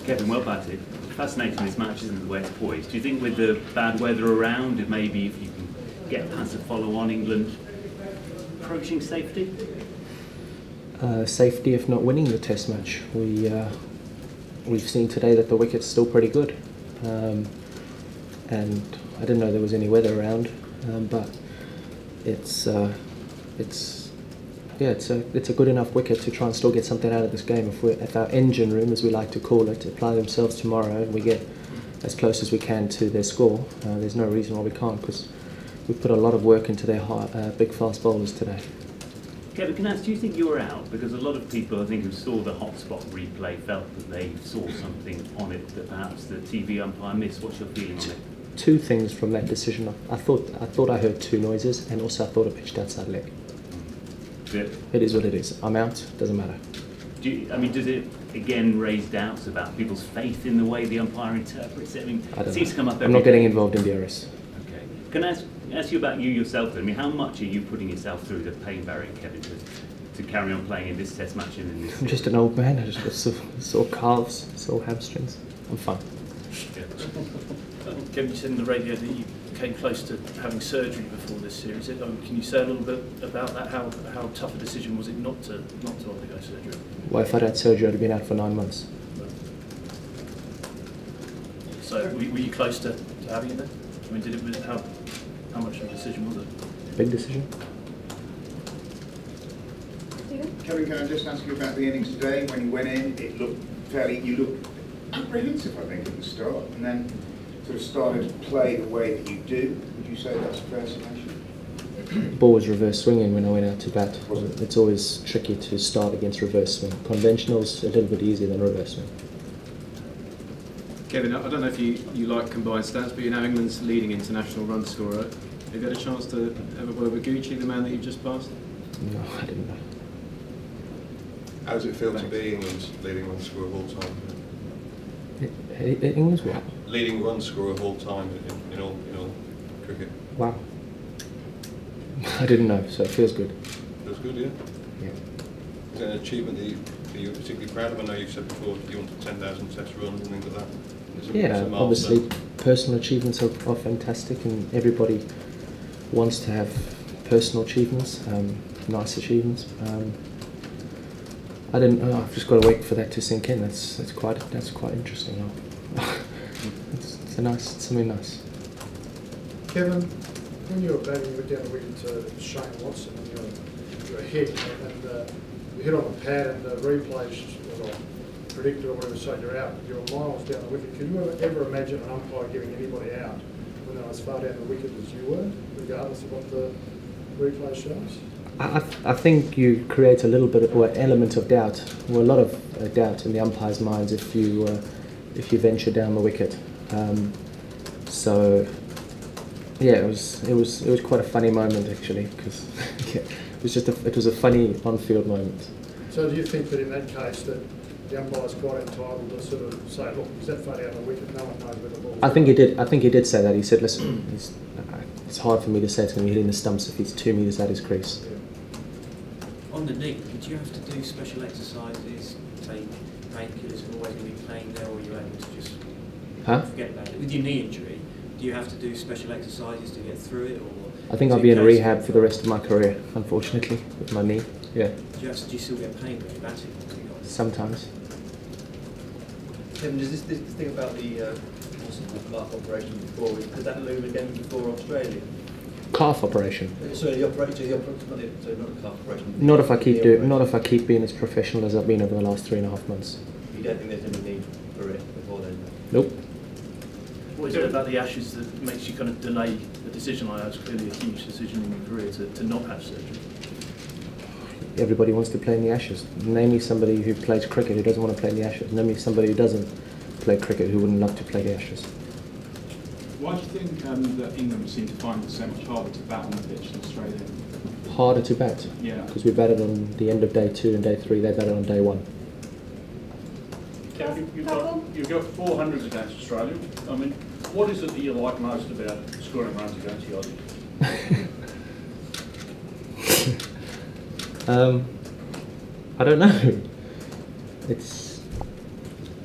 Kevin, well batted. Fascinating this match, isn't it, the way it's poised? Do you think with the bad weather around, if maybe if you can get past the follow-on, England approaching safety? Safety if not winning the test match. We've seen today that the wicket's still pretty good. And I didn't know there was any weather around, but it's a good enough wicket to try and still get something out of this game. If our engine room, as we like to call it, apply themselves tomorrow and we get as close as we can to their score, there's no reason why we can't, because we've put a lot of work into their big fast bowlers today. Kevin, can I ask, do you think you were out? Because a lot of people, I think, who saw the hotspot replay felt that they saw something on it that perhaps the TV umpire missed. What's your feeling on it? Two things from that decision. I thought I heard two noises, and also I thought I pitched outside leg. Yeah. It is what it is. I'm out, doesn't matter. Does it again raise doubts about people's faith in the way the umpire interprets it? I mean, I don't it seems know. to come up I'm not getting involved in DRS. Okay. Can I ask you about you yourself then? I mean, how much are you putting yourself through the pain barrier, Kevin, to carry on playing in this test match and in this? I'm just an old man. I just got sore calves, sore hamstrings. I'm fine. Yeah. Kevin, you said in the radio that you came close to having surgery before this series. Can you say a little bit about that? How tough a decision was it not to undergo surgery? Well, if I'd had surgery, I'd have been out for 9 months. So were you close to having it then? I mean, how much of a decision was it? Big decision. Kevin, can I just ask you about the innings today? When you went in, you looked apprehensive, I think, at the start, and then sort of started to play the way that you do. Would you say that's a fair summation? The ball was reverse swinging when I went out to bat. It's always tricky to start against reverse swing. Conventional's a little bit easier than reverse swing. Kevin, I don't know if you like combined stats, but you're now England's leading international run scorer. Have you had a chance to have a word with Gucci, the man that you've just passed? No, I didn't know. How does it feel to be England's leading run scorer of all time? England's what? Leading run scorer of all time in all cricket. Wow. I didn't know, so it feels good. Feels good, yeah? Yeah. Is it an achievement that you're particularly proud of? I know you've said before you wanted 10,000 test runs and things like that. Yeah, obviously personal achievements are fantastic, and everybody wants to have personal achievements, nice achievements. I didn't know. I've just got to wait for that to sink in. That's quite interesting. It's something nice. Kevin, when you were batting, you went down the wicket to Shane Watson, and you were hit, and you hit on the pad, and the replays predicted or whatever said you're out. You were miles down the wicket. Could you ever imagine an umpire giving anybody out when they were as far down the wicket as you were, regardless of what the replay shows? I think you create a little bit of, or element of doubt, or a lot of doubt in the umpire's minds if you venture down the wicket. So yeah, it was quite a funny moment actually, because it was a funny on-field moment. So do you think that in that case that the umpire's quite entitled to sort of say, look, he's that far down the wicket, no one knows where the ball's I think he did say that. He said, listen, it's hard for me to say it's going to be hitting the stumps if he's 2 metres out his crease. Yeah. On the knee, did you have to do special exercises, take painkillers for always going to be playing there, or are you able to just forget about it? With your knee injury, do you have to do special exercises to get through it, or? I think I'll be in rehab for the rest of my career, unfortunately, with my knee. Yeah. Do you still get pain when you're batting? Sometimes. Kevin, does this thing about the possible calf operation before, could that loom again before Australia? Calf operation. Sorry, not a calf operation. Not if I keep being as professional as I've been over the last 3.5 months. You don't think there's any need for it before then? Nope. What is it about the Ashes that makes you kind of delay the decision like that? It's clearly a huge decision in your career to not have surgery. Everybody wants to play in the Ashes. Name me somebody who plays cricket who doesn't want to play in the Ashes. Name me somebody who doesn't play cricket who wouldn't love to play the Ashes. Why do you think that England seem to find it so much harder to bat on the pitch than Australia? Harder to bat? Yeah. Because we batted on the end of day 2 and day 3, they batted on day 1. You've got 400 against Australia. I mean, what is it that you like most about scoring runs against the Aussies? I don't know.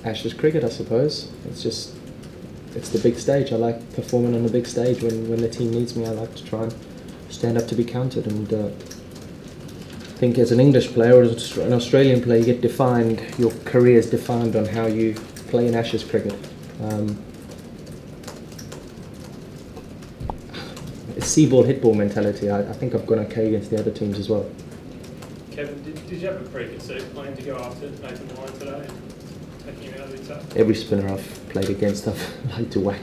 Ashes cricket, I suppose. It's the big stage. I like performing on the big stage. When the team needs me, I like to try and stand up to be counted. And I think as an English player or as an Australian player, you get defined, your career is defined on how you play in Ashes cricket. It's see-ball, hit-ball mentality. I think I've gone okay against the other teams as well. Kevin, did you have a cricket suit planning to go after Nathan Lyon today and taking him out of the attack? Every spinner I've played against, I've liked to whack.